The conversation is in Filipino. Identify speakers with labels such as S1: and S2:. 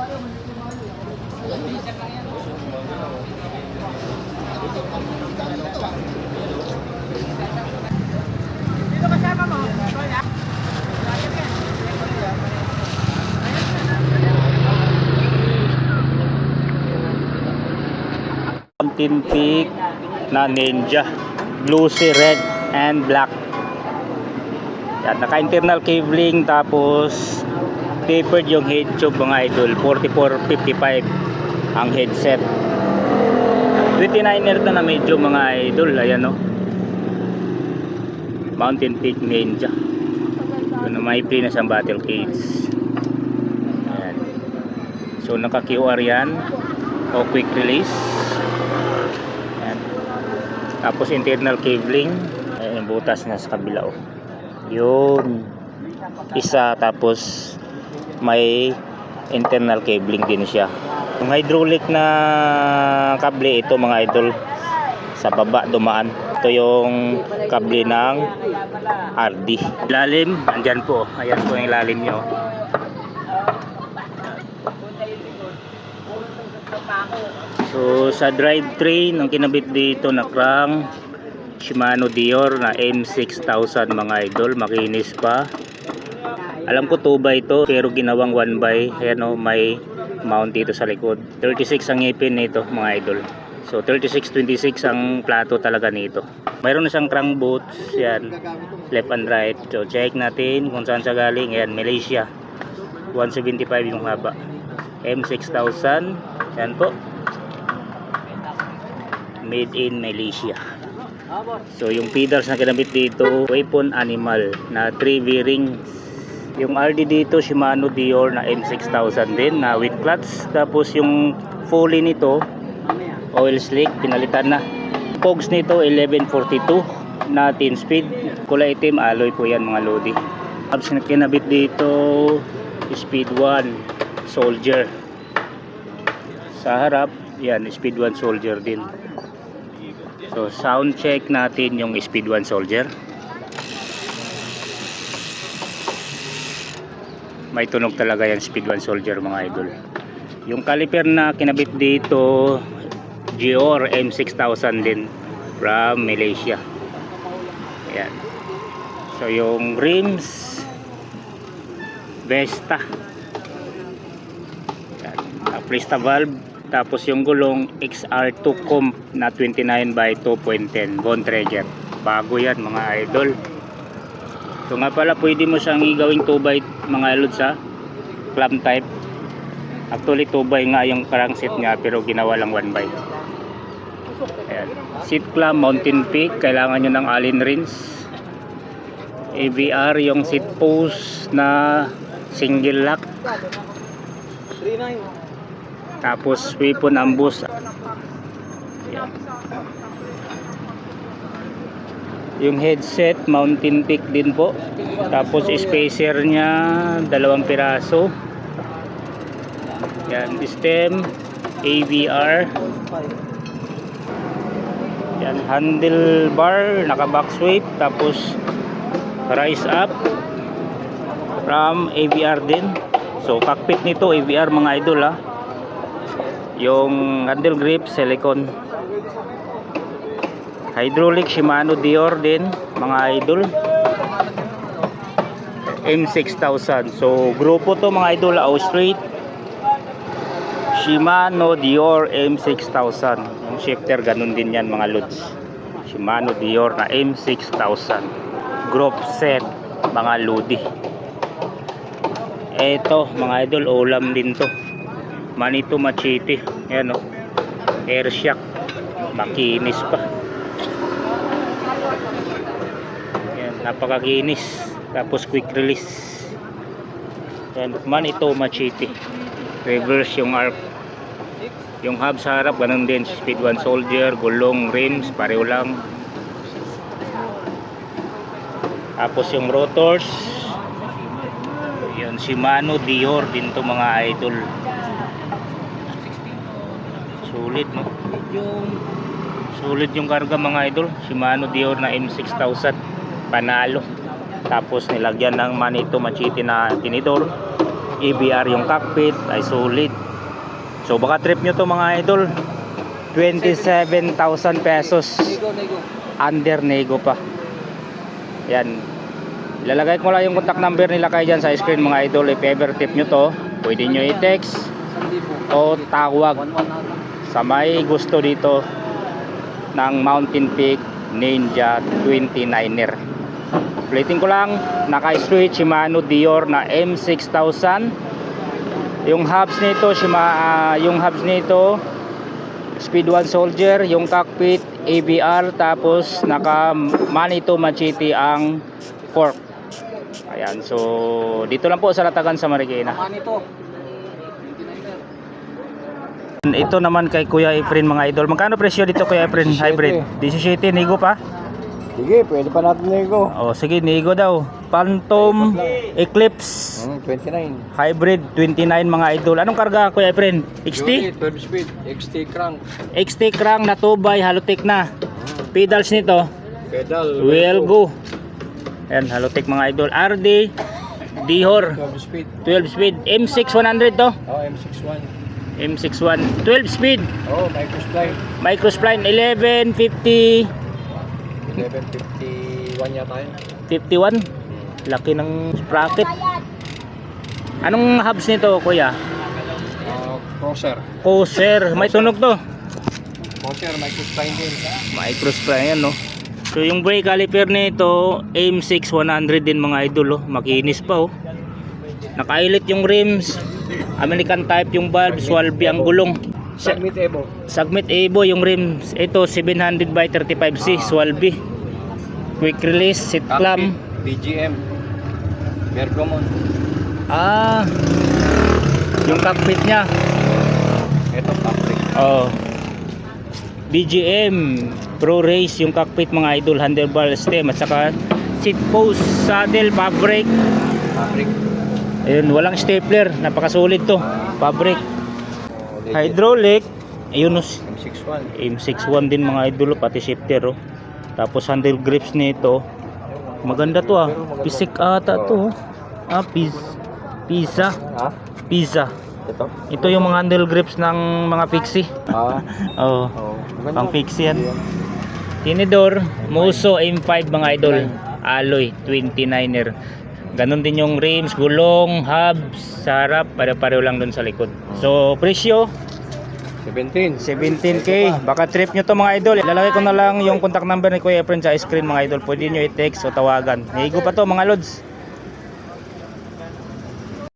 S1: Dito kasama mo.
S2: Mountain Peak na Ninja, Bluesy red and black. Yan, naka-internal cabling, tapos tapered yung head tube mga idol. 4455 ang headset. 29er na medyo mga idol. Ayan o, Mountain Peak Ninja. Ano, may play na siyang battle cage. Ayan. So naka QR yan o quick release. Ayan. Tapos internal cabling. Ayan, yung butas na sa kabila o. Yun isa, tapos may internal cabling din siya. Yung hydraulic na kable ito mga idol, sa baba dumaan. Ito yung kable ng RD. Ilalim, andyan po. Ayan po yung ilalim nyo. So sa drivetrain, ang kinabit dito na crank Shimano Dior na M6000 mga idol. Makinis pa. Alam ko 2x to, pero ginawang 1x. Ayan o, may mount dito sa likod. 36 ang ngipin nito mga idol. So 36-26 ang plato talaga nito. Mayroon na siyang crank boots. Yan, left and right. So check natin kung saan siya galing. Ayan, Malaysia. 175 yung haba. M6000. Yan po, made in Malaysia. So yung pedals na kinabit dito, weapon animal na 3V rings. Yung RD dito Shimano Dior na M6000 din na with clutch. Tapos yung fully nito oil slick, pinalitan na. Pogs nito 1142 na 10 speed. Kulay itim, alloy po yan mga lodi. Tapos na kinabit dito Speed 1 Soldier. Sa harap yan, Speed 1 Soldier din. So sound check natin yung Speed 1 Soldier. May tunog talaga yan Speed 1 Soldier mga idol. Yung caliper na kinabit dito Dior M6000 din from Malaysia. Ayan. So yung rims Vesta. Ayan. Presta valve. Tapos yung gulong XR2 comp na 29/2.10 Bontrager. Bago yan mga idol. So nga pala, pwede mo siyang igawing 2x mga lods sa clamp type. Actually 2x nga yung crankset niya, pero ginawa lang 1x. Ayan. Seat clamp Mountain Peak, kailangan nyo ng Allen wrench. AVR yung seat post na single lock. Tapos weapon ambush. Ayan. Yung headset Mountain Peak din po. Tapos spacer nya 2 piraso. Yan, stem AVR. Yan, handlebar naka back sweep. Tapos rise up from AVR din. So cockpit nito AVR mga idol ha. Yung handle grip silicone. Hydraulic Shimano Dior din mga idol. M6000. So grupo to mga idol, Austrade Shimano Dior M6000. Yung shifter ganun din yan mga lods. Shimano Dior na M6000 group set mga lodi. Eto mga idol, ulam din to. Manito Machete. Ayan o, air shock, makinis pa. Ayan, napakakinis. Tapos quick release. Ayan, Manito Machete. Reverse yung arc. Yung hub sa harap ganun din, Speed 1 Soldier. Gulong, rims, pareho lang. Tapos yung rotors, yun, Shimano Dior din to mga idol. Sulit no, sulit yung karga mga idol. Shimano Dior na M6000, panalo. Tapos nilagyan ng Manito Machete na tinidor. ABR yung cockpit ay solid. So baka trip nyo to mga idol, 27,000 pesos under nego pa. Yan, ilalagay ko lang yung contact number nila kayo dyan sa screen mga idol. If ever trip nyo to, pwede nyo i-text o tawag sa may gusto dito ng Mountain Peak Ninja 29er. Plating ko lang, naka-switch Shimano Dior na M6000. Yung hubs nito Speed 1 Soldier, yung cockpit ABR, tapos naka Manito Machete ang fork. Ayan, so dito lang po sa Latagan sa Marikina. Ito naman kay Kuya Efren mga idol. Magkano presyo dito Kuya Efren? Hybrid 17, nego pa?
S1: Sige, pwede pa natin nego.
S2: Oh, sige, nego daw. Phantom Eclipse
S1: 29.
S2: Hybrid 29 mga idol. Anong karga Kuya Efren? XT?
S1: 12 speed, XT crank.
S2: XT crank na 2x Halotech na. Pedals nito
S1: Pedal.
S2: will go. Ayan, Halotech mga idol. RD Dihor
S1: 12 speed.
S2: 12 speed. M6 100 to.
S1: Oh, M61.
S2: M61 12 speed.
S1: Oh, Microspline.
S2: Microspline 1150
S1: 1151 yata yun.
S2: 51. Laki ng sprocket. Anong hubs nito kuya?
S1: Crosser.
S2: Corsair. May tunog to.
S1: Crosser, Microspline din.
S2: Microspline yan no. So yung brake caliper nito M6 100 din mga idol oh. Makinis pa oh. Nakailit yung rims. American type yung valve, Swalby ang gulong.
S1: Submit Evo.
S2: Sagmit Evo yung rims. Ito 700 by 35C Swalby. Quick release, seat clamp.
S1: BGM. Bergamon.
S2: Ah, yung cockpit niya.
S1: Ito cockpit.
S2: Oh. BGM Pro Race yung cockpit mga idol, handlebar stem at saka seat post, saddle, fabric.
S1: Fabric.
S2: Ayun, walang stapler, napakasulit to. Fabric. Hydraulic, ayun oh,
S1: M61.
S2: M61 din mga idol, pati shifter oh. Tapos handle grips nito. Maganda to ah. Pisik ata to. Ah, pizza.
S1: Ha?
S2: Pizza.
S1: Ito?
S2: Ito yung mga handle grips ng mga fixie.
S1: Ah.
S2: Oh.
S1: Oh.
S2: Pang fixie yan. Tinidor, Muso M5 mga idol. Alloy 29er. Ganon din yung rims, gulong, hubs, sa harap, pare-pareho lang dun sa likod. So, presyo 17K. Baka trip nyo to mga idol. Ilalagay ko na lang yung contact number ni Kuya Efren sa screen mga idol. Pwede nyo i-text o tawagan. Higo pa to mga lods.